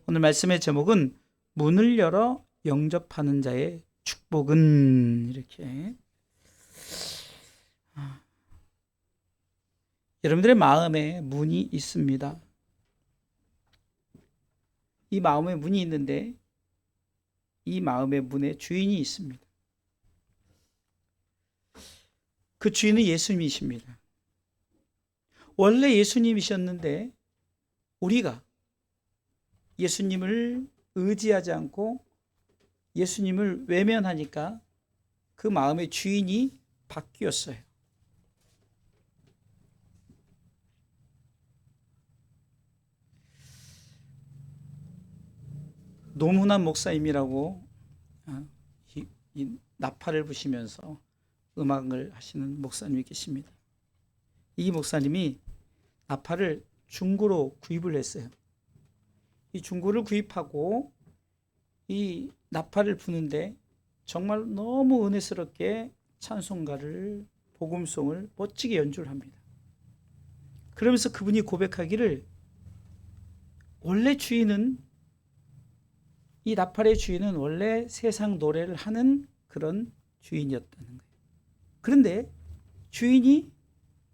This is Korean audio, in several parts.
오늘 말씀의 제목은 문을 열어 영접하는 자의 축복은, 이렇게. 여러분들의 마음에 문이 있습니다. 이 마음에 문이 있는데 이 마음의 문에 주인이 있습니다. 그 주인은 예수님이십니다. 원래 예수님이셨는데 우리가 예수님을 의지하지 않고 예수님을 외면하니까 그 마음의 주인이 바뀌었어요. 노문환 목사님이라고 이 나팔을 부시면서 음악을 하시는 목사님이 계십니다. 이 목사님이 나팔을 중고로 구입을 했어요. 이 중고를 구입하고 이 나팔을 부는데 정말 너무 은혜스럽게 찬송가를, 복음송을 멋지게 연주를 합니다. 그러면서 그분이 고백하기를, 원래 주인은, 이 나팔의 주인은 원래 세상 노래를 하는 그런 주인이었다는 거예요. 그런데 주인이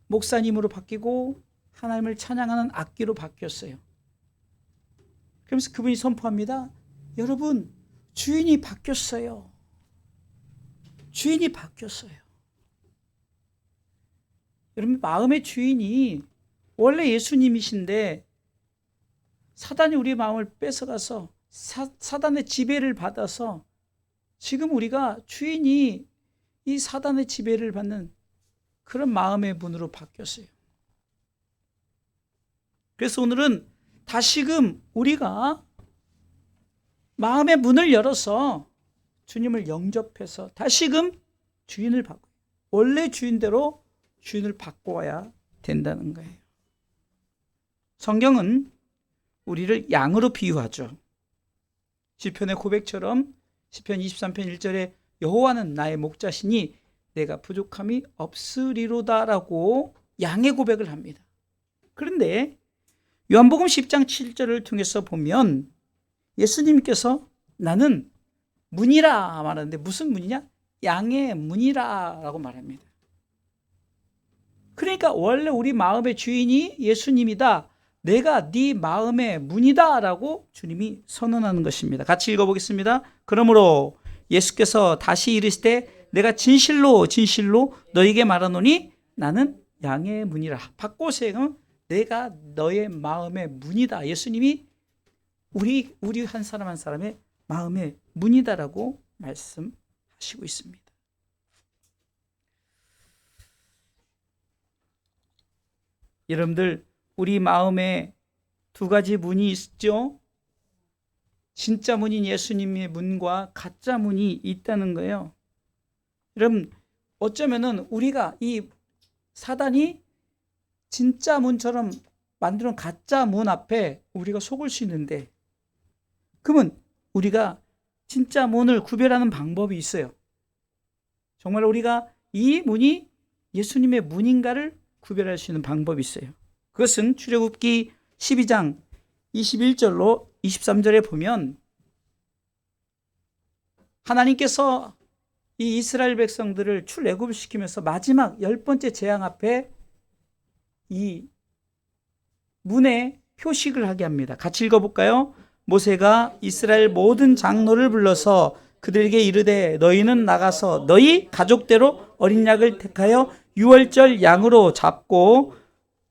목사님으로 바뀌고 하나님을 찬양하는 악기로 바뀌었어요. 그러면서 그분이 선포합니다. 여러분, 주인이 바뀌었어요. 주인이 바뀌었어요. 여러분, 마음의 주인이 원래 예수님이신데 사단이 우리 마음을 뺏어가서 사단의 지배를 받아서 지금 우리가 주인이 이 사단의 지배를 받는 그런 마음의 문으로 바뀌었어요. 그래서 오늘은 다시금 우리가 마음의 문을 열어서 주님을 영접해서 다시금 주인을 바꿔요. 원래 주인대로 주인을 바꿔야 된다는 거예요. 성경은 우리를 양으로 비유하죠. 시편의 고백처럼 시편 23편 1절에 여호와는 나의 목자시니 내가 부족함이 없으리로다라고 양의 고백을 합니다. 그런데 요한복음 10장 7절을 통해서 보면 예수님께서 나는 문이라 말하는데 무슨 문이냐? 양의 문이라고 말합니다. 그러니까 원래 우리 마음의 주인이 예수님이다. 내가 네 마음의 문이다 라고 주님이 선언하는 것입니다. 같이 읽어보겠습니다. 그러므로 예수께서 다시 이르시되 내가 진실로 진실로 너에게 말하노니 나는 양의 문이라. 바꿔서 내가 너의 마음의 문이다. 예수님이 우리 한 사람 한 사람의 마음의 문이다라고 말씀하시고 있습니다. 여러분들, 우리 마음에 두 가지 문이 있죠. 진짜 문인 예수님의 문과 가짜 문이 있다는 거예요. 여러분, 어쩌면은 우리가 이 사단이 진짜 문처럼 만드는 가짜 문 앞에 우리가 속을 수 있는데, 그러면 우리가 진짜 문을 구별하는 방법이 있어요. 정말 우리가 이 문이 예수님의 문인가를 구별할 수 있는 방법이 있어요. 그것은 출애굽기 12장 21절로 23절에 보면 하나님께서 이 이스라엘 백성들을 출애굽을 시키면서 마지막 10번째 재앙 앞에 이 문에 표식을 하게 합니다. 같이 읽어볼까요? 모세가 이스라엘 모든 장로를 불러서 그들에게 이르되 너희는 나가서 너희 가족대로 어린 양을 택하여 유월절 양으로 잡고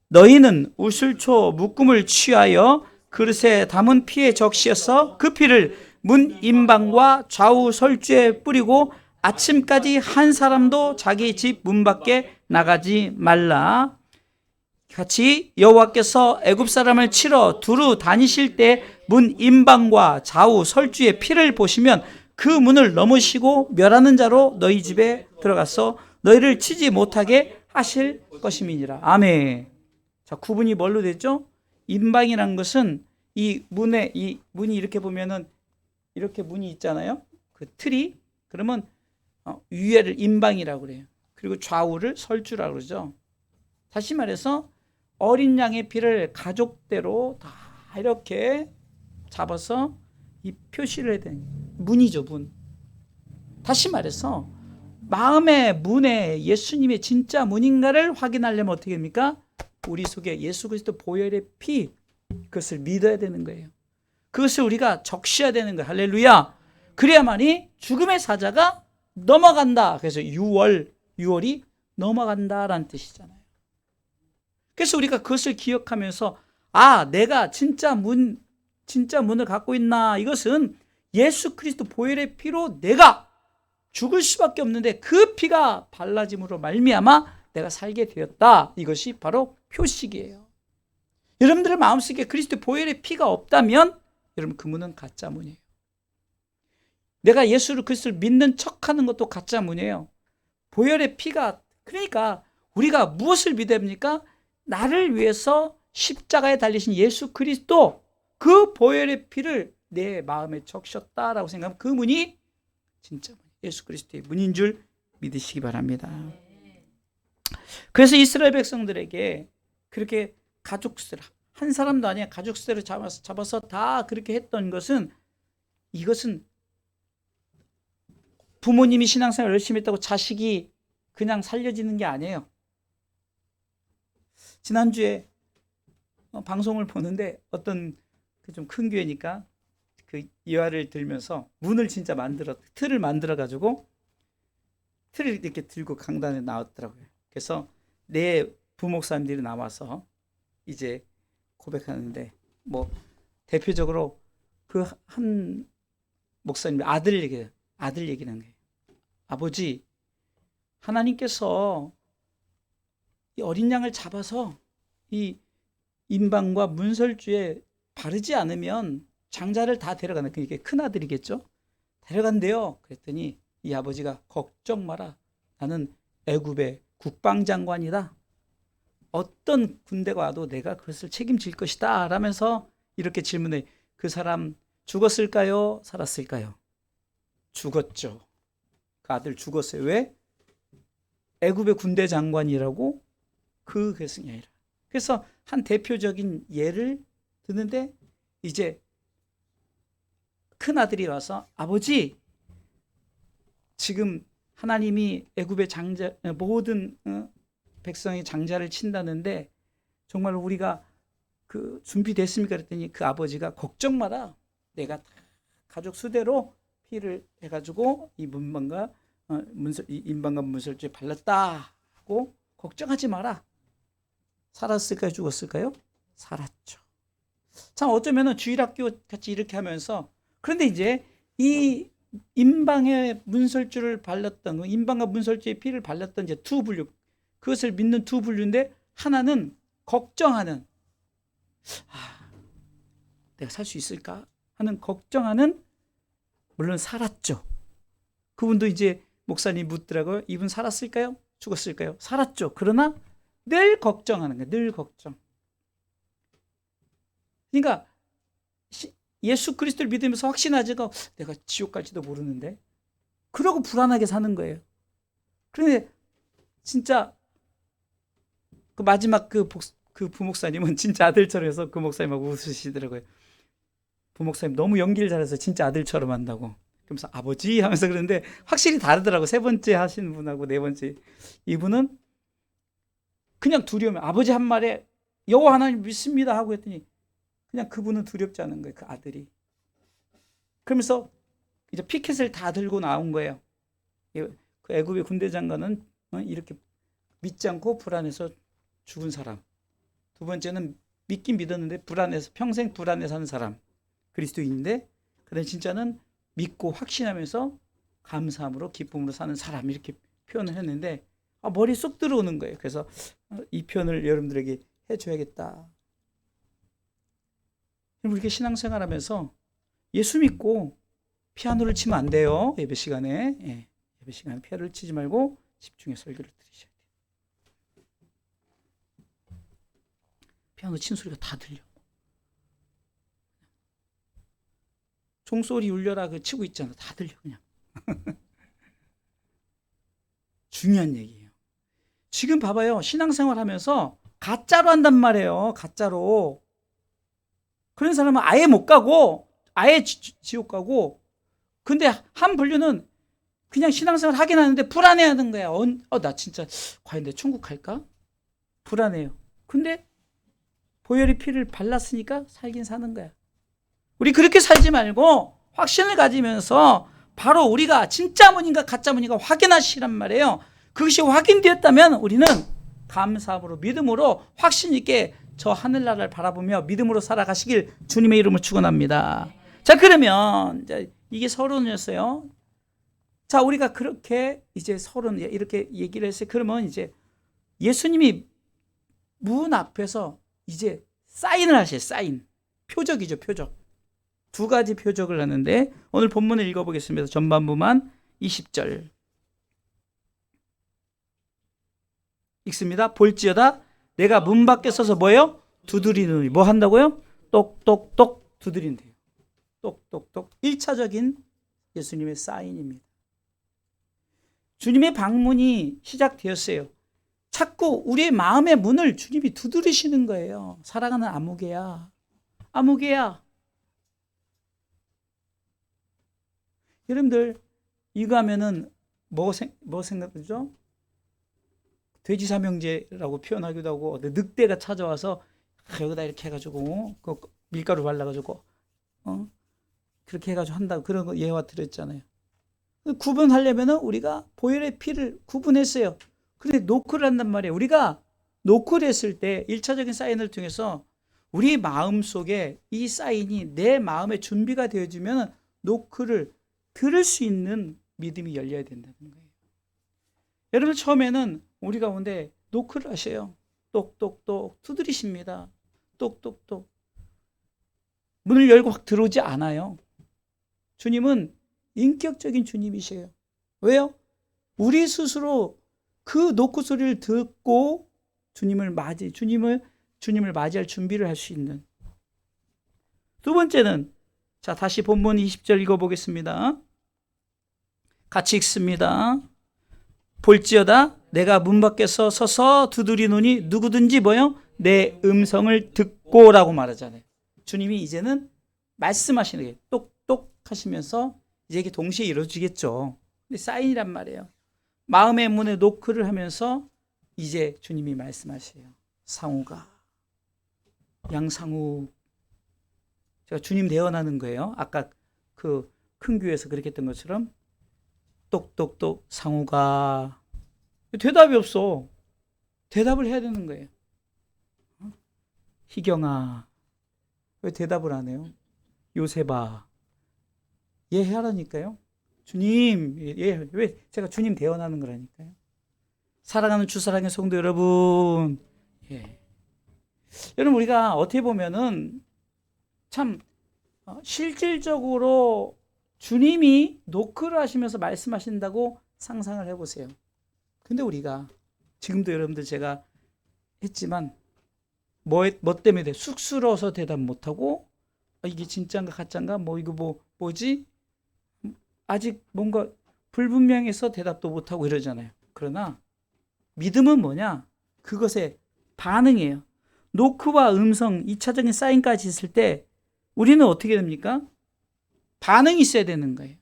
너희는 우슬초 묶음을 취하여 그릇에 담은 피에 적시어서 그 피를 문 임방과 좌우 설주에 뿌리고 아침까지 한 사람도 자기 집 문 밖에 나가지 말라. 같이 여호와께서 애굽 사람을 치러 두루 다니실 때 문 임방과 좌우 설주의 피를 보시면 그 문을 넘으시고 멸하는 자로 너희 집에 들어가서 너희를 치지 못하게 하실 것임이니라. 아멘. 자, 구분이 뭘로 되죠? 임방이라는 것은 이 문에, 이 문이 이렇게 보면은 이렇게 문이 있잖아요. 그 틀이. 그러면 위에를 임방이라고 그래요. 그리고 좌우를 설주라고 그러죠. 다시 말해서 어린 양의 피를 가족대로 다 이렇게 잡아서 이 표시를 해야 되는 문이죠, 문. 다시 말해서 마음의 문에 예수님의 진짜 문인가를 확인하려면 어떻게 됩니까? 우리 속에 예수 그리스도 보혈의 피, 그것을 믿어야 되는 거예요. 그것을 우리가 적셔야 되는 거예요. 할렐루야. 그래야만이 죽음의 사자가 넘어간다. 그래서 6월이 넘어간다라는 뜻이잖아요. 그래서 우리가 그것을 기억하면서 내가 진짜 문을 갖고 있나. 이것은 예수 그리스도 보혈의 피로 내가 죽을 수밖에 없는데 그 피가 발라짐으로 말미암아 내가 살게 되었다. 이것이 바로 표식이에요. 여러분들의 마음속에 그리스도 보혈의 피가 없다면 여러분 그 문은 가짜 문이에요. 내가 예수 그리스도를 믿는 척하는 것도 가짜 문이에요. 보혈의 피가, 그러니까 우리가 무엇을 믿어야 합니까? 나를 위해서 십자가에 달리신 예수 그리스도, 그 보혈의 피를 내 마음에 적셨다라고 생각하면 그 문이 진짜 예수 그리스도의 문인 줄 믿으시기 바랍니다. 그래서 이스라엘 백성들에게 그렇게 가족수라, 한 사람도 아니야, 가족수를 잡아서 다 그렇게 했던 것은, 이것은 부모님이 신앙생활 열심히 했다고 자식이 그냥 살려지는 게 아니에요. 지난주에 방송을 보는데 어떤 좀 큰 교회니까 그 이화를 들면서 문을 진짜 틀을 만들어가지고 틀을 이렇게 들고 강단에 나왔더라고요. 그래서 내 부목사님들이 나와서 이제 고백하는데, 뭐 대표적으로 그 한 목사님 아들 얘기는 거예요. 아버지, 하나님께서 이 어린 양을 잡아서 이 임방과 문설주에 바르지 않으면 장자를 다 데려간다. 그게 큰 아들이겠죠. 데려간대요. 그랬더니 이 아버지가 걱정 마라. 나는 애굽의 국방장관이다. 어떤 군대가 와도 내가 그것을 책임질 것이다. 라면서 이렇게 질문해. 그 사람 죽었을까요? 살았을까요? 죽었죠. 그 아들 죽었어요. 왜? 애굽의 군대 장관이라고 그 계승이 아니라. 그래서 한 대표적인 예를 드는데, 이제 큰 아들이 와서 아버지, 지금 하나님이 애굽의 장자, 모든 백성의 장자를 친다는데 정말 우리가 그 준비됐습니까? 그랬더니 그 아버지가 걱정 마라. 내가 가족 수대로 피를 해가지고 이 임방과 문설주에 발랐다 하고 걱정하지 마라. 살았을까요? 죽었을까요? 살았죠. 참 어쩌면은 주일학교 같이 이렇게 하면서, 그런데 이제 이 임방의 문설주를 발랐던, 임방과 문설주의 피를 발랐던 이제 두 분류, 그것을 믿는 두 분류인데, 하나는 걱정하는, 내가 살 수 있을까 하는 걱정하는, 물론 살았죠. 그분도 이제 목사님 묻더라고요. 이분 살았을까요? 죽었을까요? 살았죠. 그러나 늘 걱정하는 거예요. 늘 걱정. 그러니까 예수 그리스도를 믿으면서 확신하지가, 내가 지옥 갈지도 모르는데, 그러고 불안하게 사는 거예요. 그런데 진짜 그 마지막 그 부목사님은 진짜 아들처럼 해서 그 목사님하고 웃으시더라고요. 부목사님 너무 연기를 잘해서 진짜 아들처럼 한다고. 그러면서 아버지 하면서 그러는데 확실히 다르더라고. 세 번째 하신 분하고 네 번째. 이분은 그냥 두려우면 아버지 한 말에 여호와 하나님 믿습니다 하고 했더니 그냥 그분은 두렵지 않은 거예요. 그 아들이. 그러면서 이제 피켓을 다 들고 나온 거예요. 그 애굽의 군대 장관은 이렇게 믿지 않고 불안해서 죽은 사람. 두 번째는 믿긴 믿었는데 불안해서 평생 불안해 사는 사람. 그리스도인인데 그다음에 진짜는 믿고 확신하면서 감사함으로 기쁨으로 사는 사람, 이렇게 표현을 했는데 머리에 쏙 들어오는 거예요. 그래서 이 표현을 여러분들에게 해줘야겠다. 우리가 신앙생활하면서 예수 믿고 피아노를 치면 안 돼요. 예배 시간에. 예배 시간에 피아노를 치지 말고 집중해서 설교를 들으셔야 돼요. 피아노 친 소리가 다 들려. 종소리 울려라 그 치고 있잖아. 다 들려 그냥. 중요한 얘기예요. 지금 봐봐요. 신앙생활 하면서 가짜로 한단 말이에요. 가짜로. 그런 사람은 아예 못 가고 아예 지옥 가고, 근데 한 분류는 그냥 신앙생활 하긴 하는데 불안해하는 거야. 나 진짜 과연 내 천국 갈까? 불안해요. 근데 보혈의 피를 발랐으니까 살긴 사는 거야. 우리 그렇게 살지 말고 확신을 가지면서 바로 우리가 진짜 문인가 가짜 문인가 확인하시란 말이에요. 그것이 확인되었다면 우리는 감사함으로 믿음으로 확신 있게 저 하늘나라를 바라보며 믿음으로 살아가시길 주님의 이름으로 축원합니다. 자, 그러면 이제 이게 서론이었어요. 자, 우리가 그렇게 이제 서론 이렇게 얘기를 했어요. 그러면 이제 예수님이 문 앞에서 이제 사인을 하셔요. 사인. 표적이죠, 표적. 두 가지 표적을 하는데 오늘 본문을 읽어보겠습니다. 전반부만 20절 읽습니다. 볼지어다 내가 문 밖에 서서 뭐예요? 두드리느니. 뭐 한다고요? 똑똑똑 두드린대요. 똑똑똑. 1차적인 예수님의 사인입니다. 주님의 방문이 시작되었어요. 자꾸 우리의 마음의 문을 주님이 두드리시는 거예요. 사랑하는 아무개야. 아무개야. 여러분들 이거 하면은 뭐 생각하죠? 돼지 삼형제라고 표현하기도 하고, 늑대가 찾아와서 여기다 이렇게 해가지고 그 밀가루 발라가지고 그렇게 해가지고 한다고 그런 거 예화 드렸잖아요. 구분하려면은 우리가 보혈의 피를 구분했어요. 근데 노크를 한단 말이에요. 우리가 노크를 했을 때 1차적인 사인을 통해서 우리 마음 속에 이 사인이 내 마음에 준비가 되어지면 노크를 들을 수 있는 믿음이 열려야 된다는 거예요. 여러분, 처음에는 우리 가운데 노크를 하셔요. 똑똑똑 두드리십니다. 똑똑똑. 문을 열고 확 들어오지 않아요. 주님은 인격적인 주님이세요. 왜요? 우리 스스로 그 노크 소리를 듣고 주님을 맞이할 준비를 할 수 있는. 두 번째는, 자, 다시 본문 20절 읽어보겠습니다. 같이 읽습니다. 볼지어다 내가 문 밖에서 서서 두드리노니 누구든지 뭐요? 내 음성을 듣고라고 말하잖아요. 주님이 이제는 말씀하시는 게 똑똑 하시면서 이제 이게 동시에 이루어지겠죠. 근데 사인이란 말이에요. 마음의 문에 노크를 하면서 이제 주님이 말씀하세요. 상우가, 양상우. 제가 주님 대언하는 거예요. 아까 그 큰 교회에서 그렇게 했던 것처럼 똑똑똑 상우가. 대답이 없어. 대답을 해야 되는 거예요. 희경아, 왜 대답을 안 해요? 요셉아, 얘 하라니까요. 주님, 왜 제가 주님 대언하는 거라니까요. 사랑하는 주사랑의 성도 여러분, 여러분, 우리가 어떻게 보면은 참 실질적으로 주님이 노크를 하시면서 말씀하신다고 상상을 해보세요. 근데 우리가 지금도 여러분들 제가 했지만 뭐 때문에 쑥스러워서 대답 못하고 이게 진짜인가 가짜인가 이거 뭐지? 아직 뭔가 불분명해서 대답도 못하고 이러잖아요. 그러나 믿음은 뭐냐? 그것의 반응이에요. 노크와 음성, 2차적인 사인까지 있을 때 우리는 어떻게 됩니까? 반응이 있어야 되는 거예요.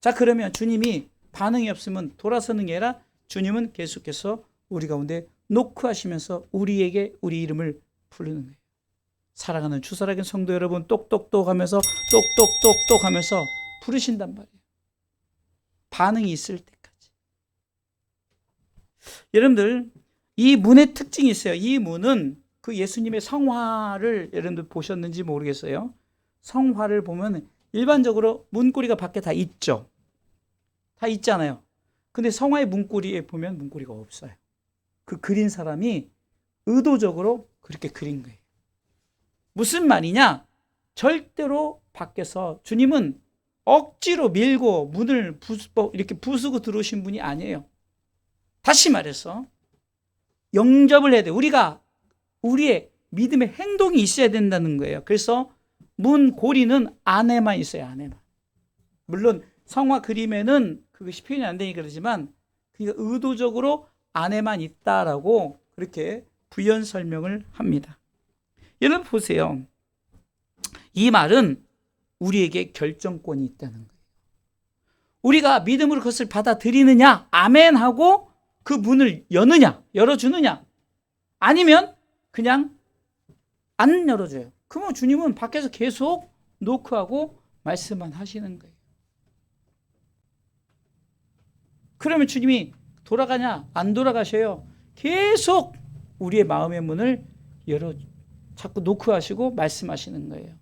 자, 그러면 주님이 반응이 없으면 돌아서는 게 아니라 주님은 계속해서 우리 가운데 노크하시면서 우리에게 우리 이름을 부르는 거예요. 사랑하는 주사랑의 성도 여러분, 똑똑똑 하면서 똑똑똑똑 하면서 부르신단 말이에요. 반응이 있을 때까지. 여러분들, 이 문의 특징이 있어요. 이 문은 그 예수님의 성화를 여러분들 보셨는지 모르겠어요. 성화를 보면 일반적으로 문고리가 밖에 다 있죠. 다 있잖아요. 근데 성화의 문고리에 보면 문고리가 없어요. 그 그린 사람이 의도적으로 그렇게 그린 거예요. 무슨 말이냐? 절대로 밖에서 주님은 억지로 밀고 문을 이렇게 부수고 들어오신 분이 아니에요. 다시 말해서 영접을 해야 돼요. 우리가 우리의 믿음의 행동이 있어야 된다는 거예요. 그래서 문 고리는 안에만 있어요. 안에만. 물론 성화 그림에는 그것이 표현이 안 되니 그러지만 그게 의도적으로 안에만 있다라고 그렇게 부연 설명을 합니다. 여러분 보세요. 이 말은 우리에게 결정권이 있다는 거예요. 우리가 믿음으로 그것을 받아들이느냐, 아멘 하고 그 문을 여느냐, 열어주느냐, 아니면 그냥 안 열어줘요. 그러면 주님은 밖에서 계속 노크하고 말씀만 하시는 거예요. 그러면 주님이 돌아가냐? 안 돌아가셔요. 계속 우리의 마음의 문을 열어 자꾸 노크하시고 말씀하시는 거예요.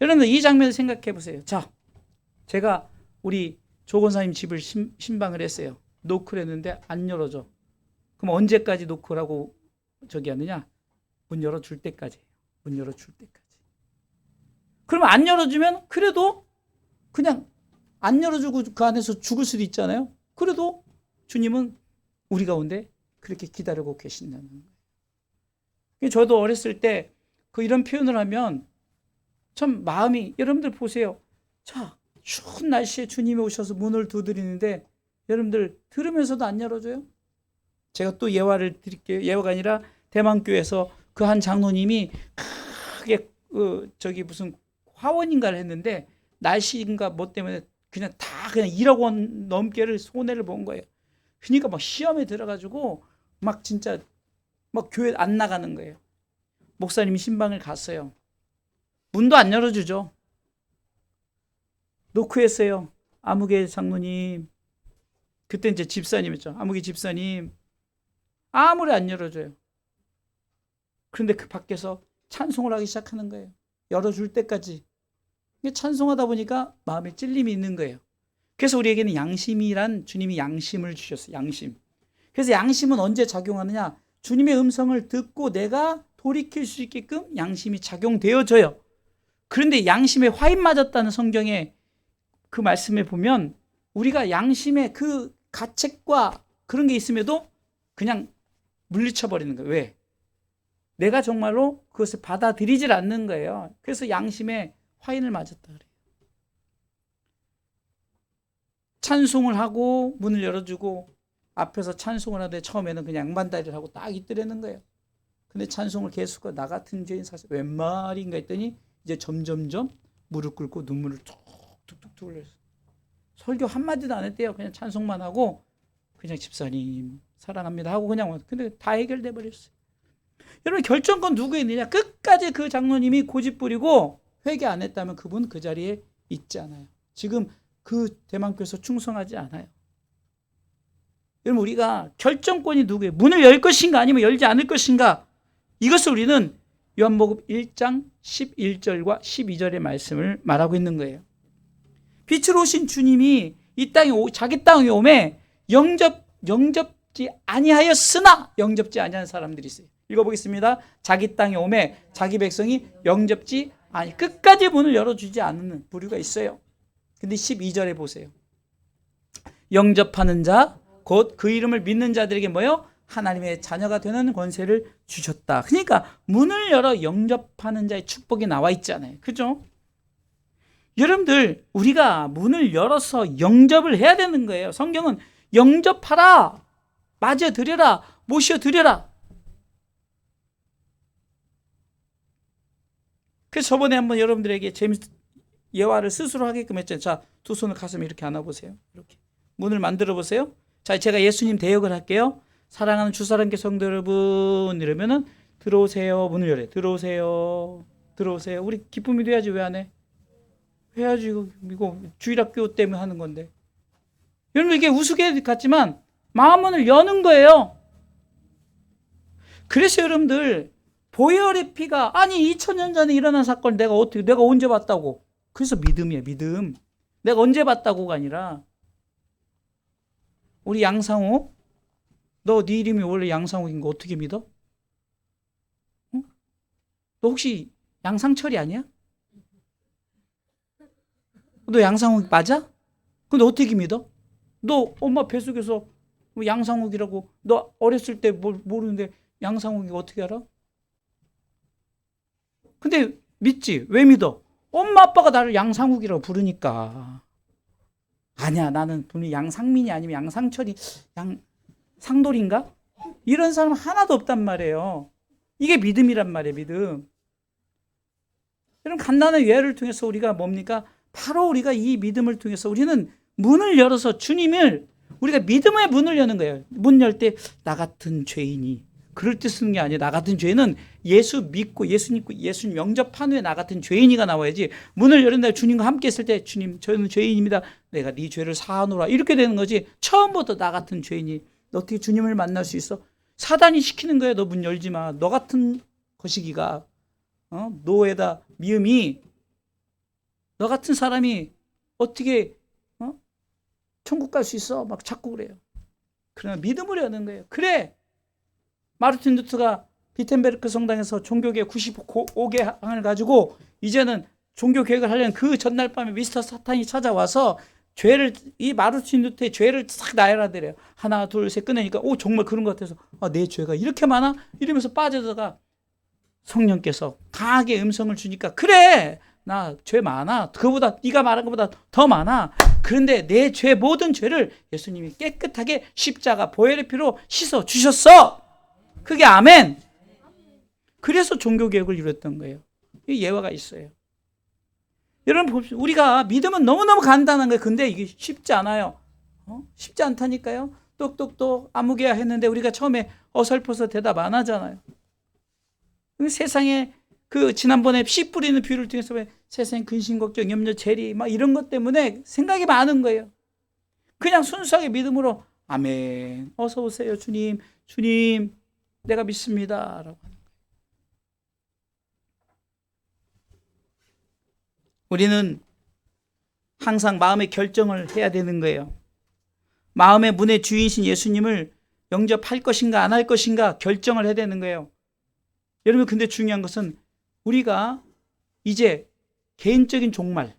여러분들 이 장면을 생각해 보세요. 자, 제가 우리 조 권사님 집을 신방을 했어요. 노크를 했는데 안 열어줘. 그럼 언제까지 노크라고 저기 하느냐? 문 열어줄 때까지. 문 열어줄 때까지. 그러면 안 열어주면 그래도 그냥 안 열어주고 그 안에서 죽을 수도 있잖아요. 그래도 주님은 우리 가운데 그렇게 기다리고 계신다는 거예요. 저도 어렸을 때 이런 표현을 하면 참 마음이, 여러분들 보세요. 자, 추운 날씨에 주님이 오셔서 문을 두드리는데 여러분들 들으면서도 안 열어줘요? 제가 또 예화를 드릴게요. 예화가 아니라 대만교회에서 그 한 장로님이 크게 저기 무슨 화원인가를 했는데 날씨인가 뭐 때문에 그냥 1억 원 넘게를 손해를 본 거예요. 그러니까 막 시험에 들어가지고 막 진짜 막 교회 안 나가는 거예요. 목사님이 신방을 갔어요. 문도 안 열어주죠. 노크했어요. 아무개 장로님, 그때 이제 집사님이었죠. 아무개 집사님, 아무리 안 열어줘요. 그런데 그 밖에서 찬송을 하기 시작하는 거예요. 열어줄 때까지. 찬송하다 보니까 마음에 찔림이 있는 거예요. 그래서 우리에게는 양심이란, 주님이 양심을 주셨어요. 양심. 그래서 양심은 언제 작용하느냐? 주님의 음성을 듣고 내가 돌이킬 수 있게끔 양심이 작용되어져요. 그런데 양심에 화인 맞았다는 성경의 그 말씀에 보면 우리가 양심의 그 가책과 그런 게 있음에도 그냥 물리쳐버리는 거예요. 왜? 내가 정말로 그것을 받아들이질 않는 거예요. 그래서 양심에 화인을 맞았다 그래요. 찬송을 하고 문을 열어주고 앞에서 찬송을 하는데 처음에는 그냥 양반다리를 하고 딱 있더라는 거예요. 근데 찬송을 계속하고 나 같은 죄인 사실 웬 말인가 했더니 이제 점점점 무릎 꿇고 눈물을 툭툭툭 흘렸어요. 설교 한마디도 안 했대요. 그냥 찬송만 하고 그냥 집사님 사랑합니다 하고 그냥, 근데 다 해결돼 버렸어요. 여러분 결정권 누구에 있느냐? 끝까지 그 장로님이 고집 부리고 회개 안 했다면 그분 그 자리에 있지 않아요. 지금 그 대만교에서 충성하지 않아요. 여러분 우리가 결정권이 누구예요? 문을 열 것인가 아니면 열지 않을 것인가? 이것을 우리는 요한복음 1장 11절과 12절의 말씀을 말하고 있는 거예요. 빛으로 오신 주님이 이 땅에 자기 땅에 오매 영접지 아니하였으나 영접지 아니하는 사람들이 있어요. 읽어보겠습니다. 자기 땅에 오매 자기 백성이 영접지 아니, 끝까지 문을 열어주지 않는 부류가 있어요. 근데 12절에 보세요. 영접하는 자, 곧 그 이름을 믿는 자들에게 뭐요? 하나님의 자녀가 되는 권세를 주셨다. 그러니까 문을 열어 영접하는 자의 축복이 나와 있잖아요. 그죠? 여러분들 우리가 문을 열어서 영접을 해야 되는 거예요. 성경은 영접하라, 맞아들여라, 모셔드려라. 그래서 저번에 한번 여러분들에게 예화를 스스로 하게끔 했잖아요. 자, 두 손을 가슴에 이렇게 안아보세요. 이렇게 문을 만들어 보세요. 자, 제가 예수님 대역을 할게요. 사랑하는 주사랑교 성도 여러분, 이러면은 들어오세요. 문을 열어요. 들어오세요. 들어오세요. 우리 기쁨이도 해야지. 왜 안 해? 해야지. 이거 주일학교 때문에 하는 건데. 여러분 이게 우스개 같지만 마음문을 여는 거예요. 그래서 여러분들 보혈의 피가, 아니 2000년 전에 일어난 사건 내가 언제 봤다고. 그래서 믿음이에요. 믿음. 내가 언제 봤다고가 아니라, 우리 양상욱, 너 네 이름이 원래 양상욱인 거 어떻게 믿어? 어? 너 혹시 양상철이 아니야? 너 양상욱 맞아? 근데 어떻게 믿어? 너 엄마 뱃속에서 양상욱이라고, 너 어렸을 때 모르는데 양상욱이 어떻게 알아? 근데 믿지? 왜 믿어? 엄마 아빠가 나를 양상욱이라고 부르니까. 아니야, 나는 분명히 양상민이 아니면 양상철이, 양상돌인가? 이런 사람 하나도 없단 말이에요. 이게 믿음이란 말이에요. 믿음. 여러분, 간단한 예를 통해서 우리가 뭡니까? 바로 우리가 이 믿음을 통해서 우리는 문을 열어서 주님을, 우리가 믿음의 문을 여는 거예요. 문 열 때 나 같은 죄인이, 그럴 때 쓰는 게 아니에요. 나 같은 죄인은 예수 믿고 예수 영접한 후에 나 같은 죄인이가 나와야지. 문을 열은 주님과 함께 있을 때 주님, 저는 죄인입니다. 내가 네 죄를 사하노라. 이렇게 되는 거지. 처음부터 나 같은 죄인이 너 어떻게 주님을 만날 수 있어? 사단이 시키는 거예요. 너 문 열지 마. 너 같은 거시기가, 노에다 미음이, 너 같은 사람이 어떻게 천국 갈 수 있어? 막 자꾸 그래요. 그러나 믿음을 여는 거예요. 그래, 마르틴 루터가 비텐베르크 성당에서 종교개혁 95개 항을 가지고 이제는 종교개혁을 하려는 그 전날 밤에 미스터 사탄이 찾아와서 죄를, 이 마르틴 루터의 죄를 싹 나열하더래요. 하나 둘 셋 꺼내니까 정말 그런 것 같아서 내 죄가 이렇게 많아? 이러면서 빠져다가 성령께서 강하게 음성을 주니까, 그래, 나 죄 많아. 그거보다 네가 말한 것보다 더 많아. 그런데 내 죄, 모든 죄를 예수님이 깨끗하게 십자가 보혈의 피로 씻어 주셨어. 그게 아멘. 그래서 종교개혁을 이뤘던 거예요. 이 예화가 있어요. 여러분 봅시다. 우리가 믿음은 너무너무 간단한 거예요. 근데 이게 쉽지 않아요. 쉽지 않다니까요. 똑똑똑 아무개야 했는데 우리가 처음에 어설퍼서 대답 안 하잖아요. 세상에 지난번에 씨 뿌리는 비유를 통해서 왜 세상 근심, 걱정, 염려, 재리 막 이런 것 때문에 생각이 많은 거예요. 그냥 순수하게 믿음으로 아멘, 어서 오세요 주님, 주님 내가 믿습니다 라고 하는 거예요. 우리는 항상 마음의 결정을 해야 되는 거예요. 마음의 문의 주인이신 예수님을 영접할 것인가 안 할 것인가 결정을 해야 되는 거예요. 여러분, 근데 중요한 것은 우리가 이제 개인적인 종말,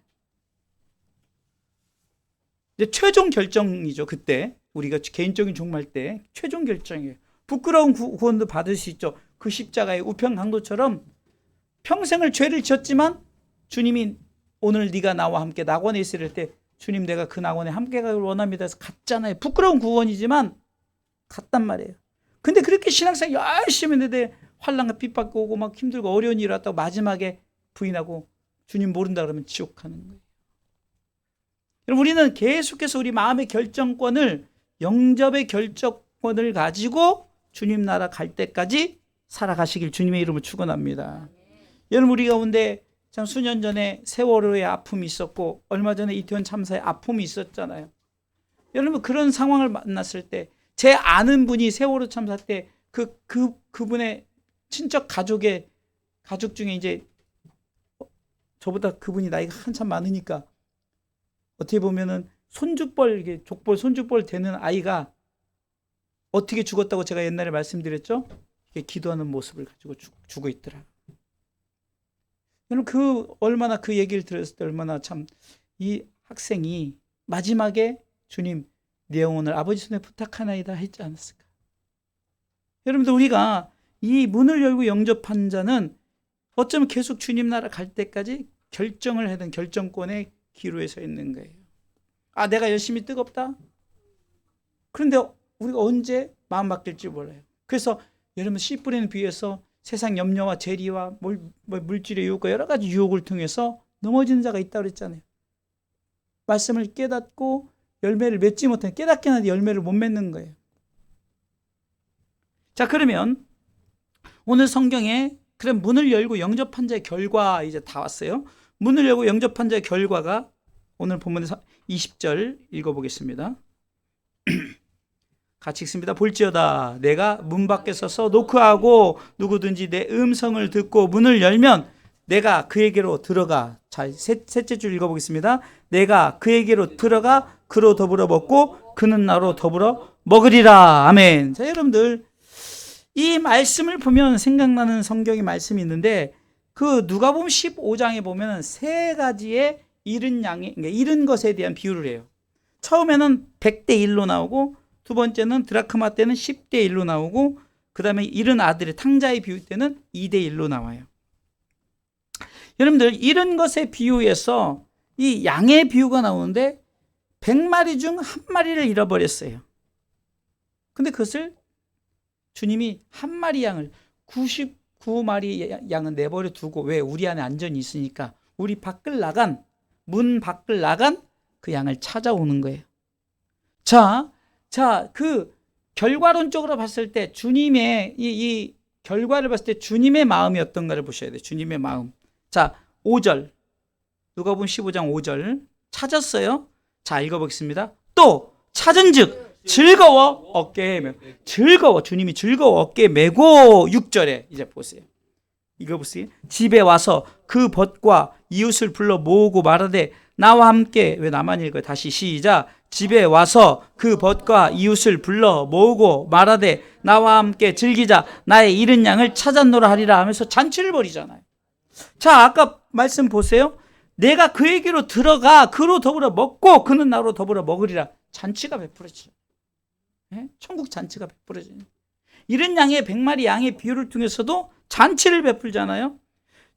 이제 최종 결정이죠. 그때 우리가 개인적인 종말 때 최종 결정이에요. 부끄러운 구원도 받을 수 있죠. 그 십자가의 우편 강도처럼 평생을 죄를 지었지만 주님이 오늘 네가 나와 함께 낙원에 있을 때 주님 내가 그 낙원에 함께 가기를 원합니다 해서 갔잖아요. 부끄러운 구원이지만 갔단 말이에요. 근데 그렇게 신앙생활 열심히 했는데 환난과 핍박이 오고 막 힘들고 어려운 일이 왔다고 마지막에 부인하고 주님 모른다 그러면 지옥 가는 거예요. 여러분, 우리는 계속해서 우리 마음의 결정권을, 영접의 결정권을 가지고 주님 나라 갈 때까지 살아가시길 주님의 이름으로 축원합니다. 여러분, 우리 가운데 참 수년 전에 세월호의 아픔이 있었고 얼마 전에 이태원 참사의 아픔이 있었잖아요. 여러분, 그런 상황을 만났을 때 제 아는 분이 세월호 참사 때 그분의 친척 가족 중에 이제 저보다 그분이 나이가 한참 많으니까 어떻게 보면은 손주뻘, 족벌, 손주뻘 되는 아이가 어떻게 죽었다고 제가 옛날에 말씀드렸죠? 이게 기도하는 모습을 가지고 죽어 있더라. 여러분, 얼마나 그 얘기를 들었을 때 얼마나 참 이 학생이 마지막에 주님 내 영혼을 아버지 손에 부탁하나이다 했지 않았을까? 여러분들, 우리가 이 문을 열고 영접한 자는 어쩌면 계속 주님 나라 갈 때까지 결정을 해야 되는 결정권의 기로에 서 있는 거예요. 내가 열심히 뜨겁다? 그런데 우리가 언제 마음 바뀔지 몰라요. 그래서 여러분, 씨 뿌리는 비유에서 세상 염려와 재리와 물질의 유혹과 여러 가지 유혹을 통해서 넘어지는 자가 있다고 그랬잖아요. 말씀을 깨닫고 열매를 맺지 못하는, 깨닫긴 하는데 열매를 못 맺는 거예요. 자, 그러면 오늘 성경에 그럼 문을 열고 영접한 자의 결과 이제 다 왔어요. 문을 열고 영접한 자의 결과가 오늘 본문에서 20절 읽어보겠습니다. 같이 읽습니다. 볼지어다 내가 문 밖에 서서 노크하고 누구든지 내 음성을 듣고 문을 열면 내가 그에게로 들어가. 자, 셋째 줄 읽어보겠습니다. 내가 그에게로 들어가 그로 더불어 먹고 그는 나로 더불어 먹으리라. 아멘. 자, 여러분들, 이 말씀을 보면 생각나는 성경의 말씀이 있는데 그 누가복음 15장에 보면 세 가지의 잃은 것에 대한 비유를 해요. 처음에는 100대 1로 나오고, 두 번째는 드라크마 때는 10대 1로 나오고, 그 다음에 잃은 아들의 탕자의 비유 때는 2대 1로 나와요. 여러분들, 잃은 것의 비유에서 이 양의 비유가 나오는데 100마리 중 한 마리를 잃어버렸어요. 근데 그것을 주님이 한 마리 양을 9마리 양은 내버려 두고, 왜? 우리 안에 안전이 있으니까 우리 밖을 나간, 문 밖을 나간 그 양을 찾아오는 거예요. 자, 그 결과론적으로 봤을 때 주님의 이 결과를 봤을 때 주님의 마음이 어떤가를 보셔야 돼요. 주님의 마음. 자, 5절. 누가복음 15장 5절. 찾았어요. 자, 읽어보겠습니다. 또 찾은즉 즐거워 어깨에 메고, 즐거워, 주님이 즐거워 어깨에 메고. 6절에 이제 보세요. 이거 보세요. 집에 와서 그 벗과 이웃을 불러 모으고 말하되 나와 함께, 왜 나만 읽어요? 다시 시작. 집에 와서 그 벗과 이웃을 불러 모으고 말하되 나와 함께 즐기자. 나의 잃은 양을 찾았노라 하리라 하면서 잔치를 벌이잖아요. 자, 아까 말씀 보세요. 내가 그에게로 들어가 그로 더불어 먹고 그는 나로 더불어 먹으리라. 잔치가 베풀어지죠. 천국 잔치가 베풀어져요. 잃은 양의 100마리 양의 비유를 통해서도 잔치를 베풀잖아요.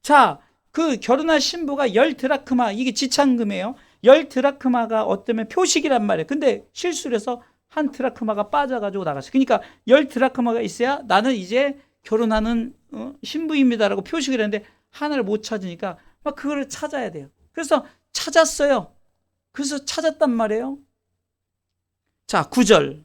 자, 그 결혼한 신부가 10드라크마, 이게 지참금이에요. 10드라크마가 어쩌면 표식이란 말이에요. 근데 실수를 해서 한 드라크마가 빠져가지고 나갔어요. 그러니까 10드라크마가 있어야 나는 이제 결혼하는 신부입니다라고 표식을 했는데 하나를 못 찾으니까 막 그거를 찾아야 돼요. 그래서 찾았어요. 그래서 찾았단 말이에요. 자, 9절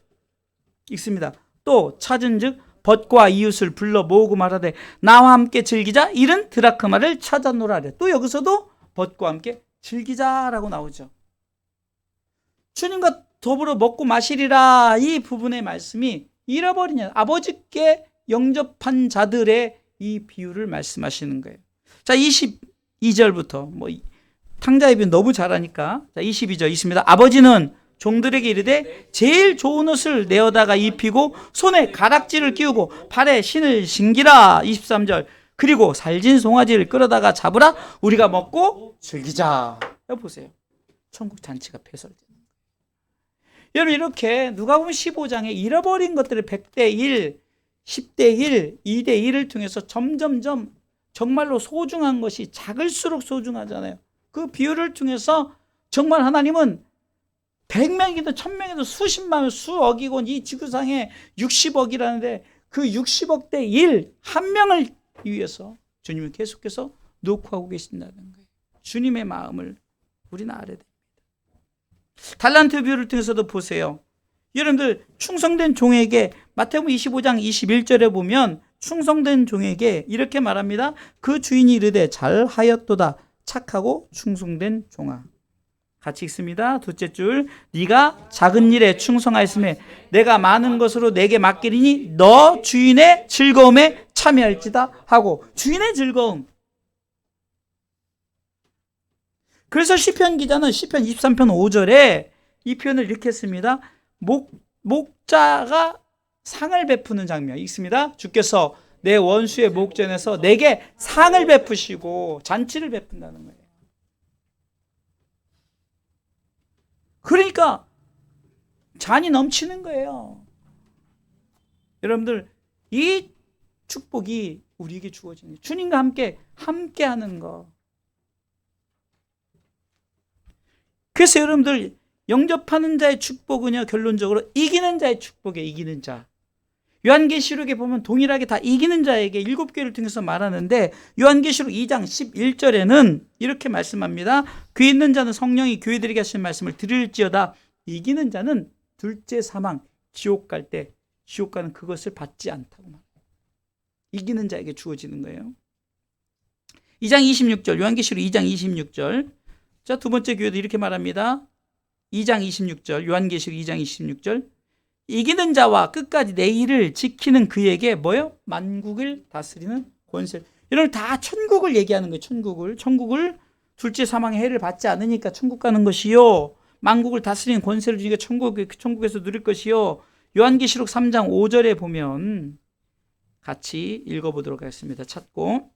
읽습니다. 또 찾은즉 벗과 이웃을 불러 모으고 말하되 나와 함께 즐기자. 잃은 드라크마를 찾아노라. 또 여기서도 벗과 함께 즐기자라고 나오죠. 주님과 더불어 먹고 마시리라. 이 부분의 말씀이 잃어버린 아버지께 영접한 자들의 이 비유를 말씀하시는 거예요. 자, 22절부터 탕자의 비유 너무 잘하니까. 자, 22절 있습니다. 아버지는 종들에게 이르되 제일 좋은 옷을 내어다가 입히고 손에 가락지를 끼우고 발에 신을 신기라. 23절 그리고 살진 송아지를 끌어다가 잡으라. 우리가 먹고 즐기자. 보세요. 천국 잔치가 폐설되는 거예요. 여러분, 이렇게 누가복음 15장에 잃어버린 것들을 100대 1, 10대 1, 2대 1을 통해서 점점점 정말로 소중한 것이 작을수록 소중하잖아요. 그 비유를 통해서 정말 하나님은 100명이든 1000명이든 수십만, 수억이고 이 지구상에 60억이라는데 그 60억 대 1, 한 명을 위해서 주님은 계속해서 노크하고 계신다는 거예요. 주님의 마음을 우리는 알아야 됩니다. 달란트 비유를 통해서도 보세요. 여러분들 충성된 종에게 마태복음 25장 21절에 보면 충성된 종에게 이렇게 말합니다. 그 주인이 이르되 잘하였도다 착하고 충성된 종아. 같이 읽습니다. 둘째 줄. 네가 작은 일에 충성하였음에 내가 많은 것으로 내게 맡기리니 너 주인의 즐거움에 참여할지다 하고. 주인의 즐거움. 그래서 시편 기자는 시편 23편 5절에 이 표현을 이렇게 했습니다. 목자가 상을 베푸는 장면 있습니다. 주께서 내 원수의 목전에서 내게 상을 베푸시고 잔치를 베푼다는 거예요. 그러니까 잔이 넘치는 거예요. 여러분들, 이 축복이 우리에게 주어진 거예요. 주님과 함께 하는 거. 그래서 여러분들, 영접하는 자의 축복은요, 결론적으로 이기는 자의 축복이에요. 이기는 자. 요한계시록에 보면 동일하게 다 이기는 자에게 7교회를 통해서 말하는데, 요한계시록 2장 11절에는 이렇게 말씀합니다. 귀 있는 자는 성령이 교회들에게 하신 말씀을 들을지어다. 이기는 자는 둘째 사망, 지옥 갈 때 지옥 가는 그것을 받지 않다고 말해요. 이기는 자에게 주어지는 거예요. 2장 26절, 요한계시록 2장 26절. 자, 두 번째 교회도 이렇게 말합니다. 2장 26절, 요한계시록 2장 26절. 이기는 자와 끝까지 내 일을 지키는 그에게 뭐요? 만국을 다스리는 권세. 이런 다 천국을 얘기하는 거예요. 천국을 둘째 사망의 해를 받지 않으니까 천국 가는 것이요. 만국을 다스리는 권세를 주니까 천국에서 누릴 것이요. 요한계시록 3장 5절에 보면 같이 읽어보도록 하겠습니다. 찾고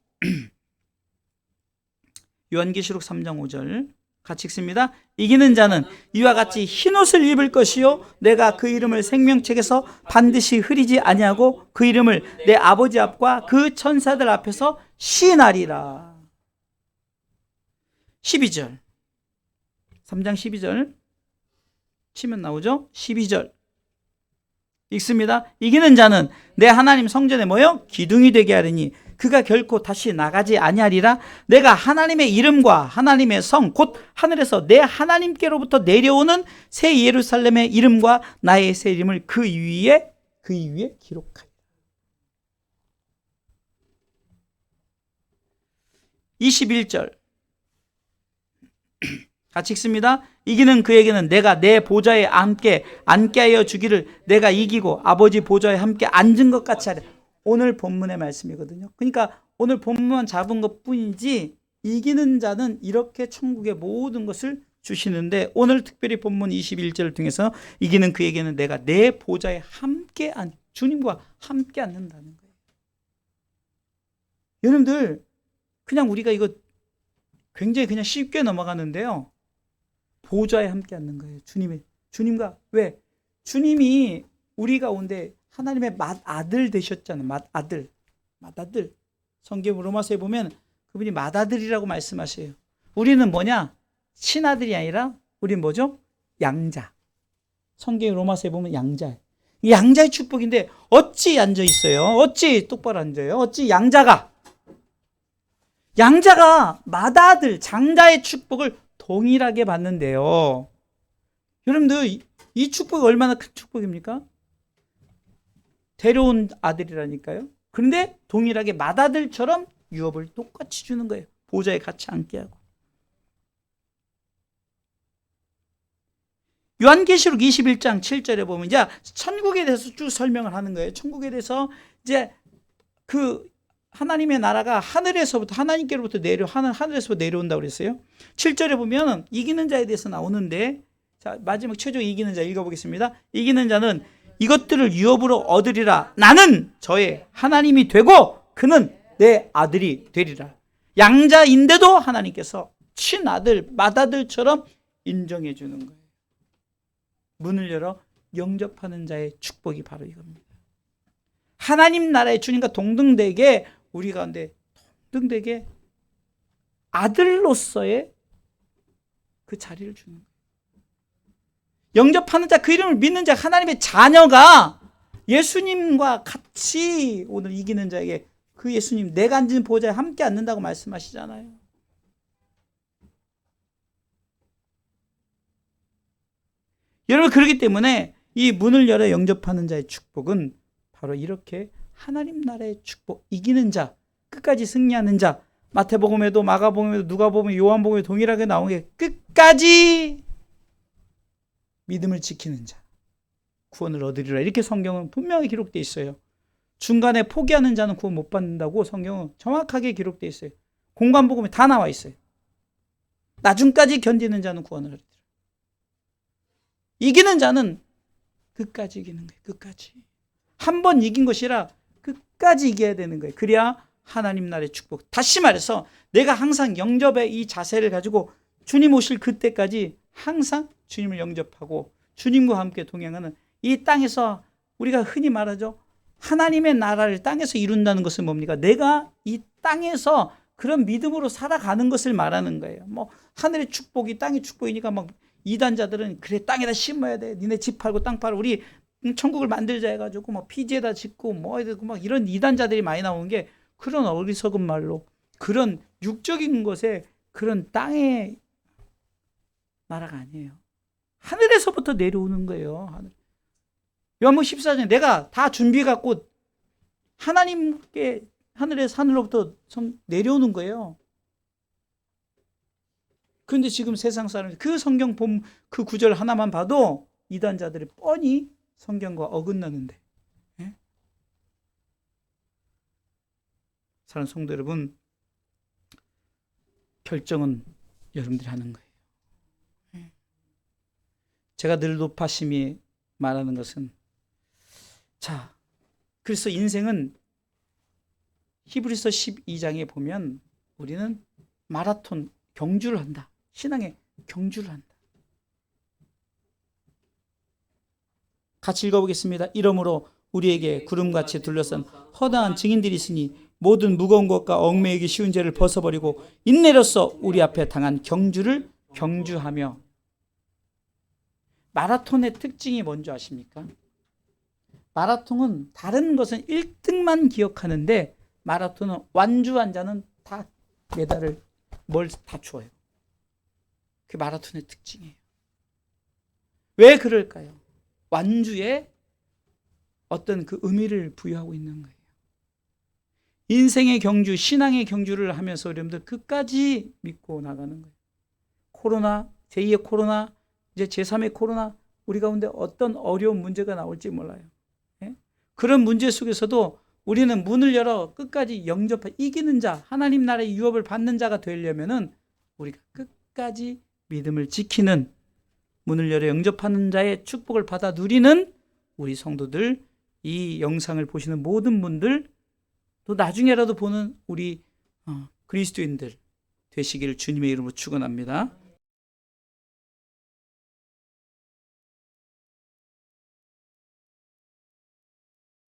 요한계시록 3장 5절 같이 읽습니다. 이기는 자는 이와 같이 흰옷을 입을 것이요 내가 그 이름을 생명책에서 반드시 흐리지 아니하고 그 이름을 내 아버지 앞과 그 천사들 앞에서 시인하리라. 12절 3장 12절 치면 나오죠. 12절 읽습니다. 이기는 자는 내 하나님 성전에 뭐요? 기둥이 되게 하리니 그가 결코 다시 나가지 아니하리라. 내가 하나님의 이름과 하나님의 성 곧 하늘에서 내 하나님께로부터 내려오는 새 예루살렘의 이름과 나의 새 이름을 그 위에 기록하리라. 21절 같이 읽습니다. 이기는 그에게는 내가 내 보좌에 앉게 하여 주기를 내가 이기고 아버지 보좌에 함께 앉은 것 같이 하리라. 오늘 본문의 말씀이거든요. 그러니까 오늘 본문 잡은 것 뿐이지 이기는 자는 이렇게 천국의 모든 것을 주시는데, 오늘 특별히 본문 21절을 통해서 이기는 그에게는 내가 내 보좌에 함께 주님과 함께 앉는다는 거예요. 여러분들, 그냥 우리가 이거 굉장히 그냥 쉽게 넘어가는데요. 보좌에 함께 앉는 거예요. 주님과. 왜? 주님이 우리 가운데 하나님의 맏아들 되셨잖아요. 맏아들. 성경 로마서에 보면 그분이 맏아들이라고 말씀하셔요. 우리는 뭐냐? 친아들이 아니라 우리는 뭐죠? 양자. 성경 로마서에 보면 양자. 양자의 축복인데 어찌 앉아 있어요? 어찌 똑바로 앉아요? 어찌 양자가 맏아들 장자의 축복을 동일하게 받는데요. 여러분들, 이 축복이 얼마나 큰 축복입니까? 데려온 아들이라니까요. 그런데 동일하게 맏아들처럼 유업을 똑같이 주는 거예요. 보좌에 같이 앉게 하고. 요한계시록 21장 7절에 보면 이제 천국에 대해서 쭉 설명을 하는 거예요. 천국에 대해서 이제 그 하나님의 나라가 하나님께로부터 하늘에서부터 내려온다고 그랬어요. 7절에 보면 이기는 자에 대해서 나오는데, 자, 마지막 최종 이기는 자 읽어보겠습니다. 이기는 자는 이것들을 유업으로 얻으리라. 나는 저의 하나님이 되고 그는 내 아들이 되리라. 양자인데도 하나님께서 친아들, 맏아들처럼 인정해 주는 거예요. 문을 열어 영접하는 자의 축복이 바로 이겁니다. 하나님 나라의 주님과 동등되게, 우리 가운데 동등되게 아들로서의 그 자리를 주는 거예요. 영접하는 자, 그 이름을 믿는 자, 하나님의 자녀가 예수님과 같이 오늘 이기는 자에게 그 예수님, 내가 앉은 보좌에 함께 앉는다고 말씀하시잖아요. 여러분, 그렇기 때문에 이 문을 열어 영접하는 자의 축복은 바로 이렇게 하나님 나라의 축복, 이기는 자, 끝까지 승리하는 자, 마태복음에도 마가복음에도 누가복음에도 요한복음에 동일하게 나온 게 끝까지 믿음을 지키는 자, 구원을 얻으리라. 이렇게 성경은 분명히 기록되어 있어요. 중간에 포기하는 자는 구원 못 받는다고 성경은 정확하게 기록되어 있어요. 공관복음에 다 나와 있어요. 나중까지 견디는 자는 구원을 얻으리라. 이기는 자는 끝까지 이기는 거예요. 끝까지. 한 번 이긴 것이라 끝까지 이겨야 되는 거예요. 그래야 하나님 나라의 축복. 다시 말해서 내가 항상 영접의 이 자세를 가지고 주님 오실 그때까지 항상 주님을 영접하고 주님과 함께 동행하는 이 땅에서, 우리가 흔히 말하죠, 하나님의 나라를 땅에서 이룬다는 것은 뭡니까? 내가 이 땅에서 그런 믿음으로 살아가는 것을 말하는 거예요. 뭐 하늘의 축복이 땅의 축복이니까 막 이단자들은 그래 땅에다 심어야 돼, 니네 집 팔고 땅 팔고 우리 천국을 만들자 해가지고 뭐 피지에다 짓고 뭐 막 이런 이단자들이 많이 나오는 게 그런 어리석은 말로, 그런 육적인 것에 그런 땅의 나라가 아니에요. 하늘에서부터 내려오는 거예요. 요한복음 14장에 내가 다 준비해갖고 하나님께 하늘로부터 내려오는 거예요. 그런데 지금 세상 사람들 그 성경 본 그 구절 하나만 봐도 이단자들이 뻔히 성경과 어긋나는데, 예? 사랑하는 성도 여러분, 결정은 여러분들이 하는 거예요. 예? 제가 늘 높아심이 말하는 것은, 자, 그래서 인생은 히브리서 12장에 보면 우리는 마라톤 경주를 한다. 신앙의 경주를 한다. 같이 읽어보겠습니다. 이러므로 우리에게 구름같이 둘러싼 허다한 증인들이 있으니 모든 무거운 것과 얽매이기 쉬운 죄를 벗어버리고 인내로써 우리 앞에 당한 경주를 경주하며. 마라톤의 특징이 뭔지 아십니까? 마라톤은 다른 것은 1등만 기억하는데 마라톤은 완주한 자는 다 메달을 다 주어요. 그게 마라톤의 특징이에요. 왜 그럴까요? 완주에 어떤 그 의미를 부여하고 있는 거예요. 인생의 경주, 신앙의 경주를 하면서 여러분들 끝까지 믿고 나가는 거예요. 코로나, 제2의 코로나, 이제 제3의 코로나, 우리 가운데 어떤 어려운 문제가 나올지 몰라요. 예? 그런 문제 속에서도 우리는 문을 열어 끝까지 영접해 이기는 자, 하나님 나라의 유업을 받는 자가 되려면은 우리가 끝까지 믿음을 지키는, 문을 열어 영접하는 자의 축복을 받아 누리는 우리 성도들, 이 영상을 보시는 모든 분들, 또 나중에라도 보는 우리 그리스도인들 되시기를 주님의 이름으로 축원합니다.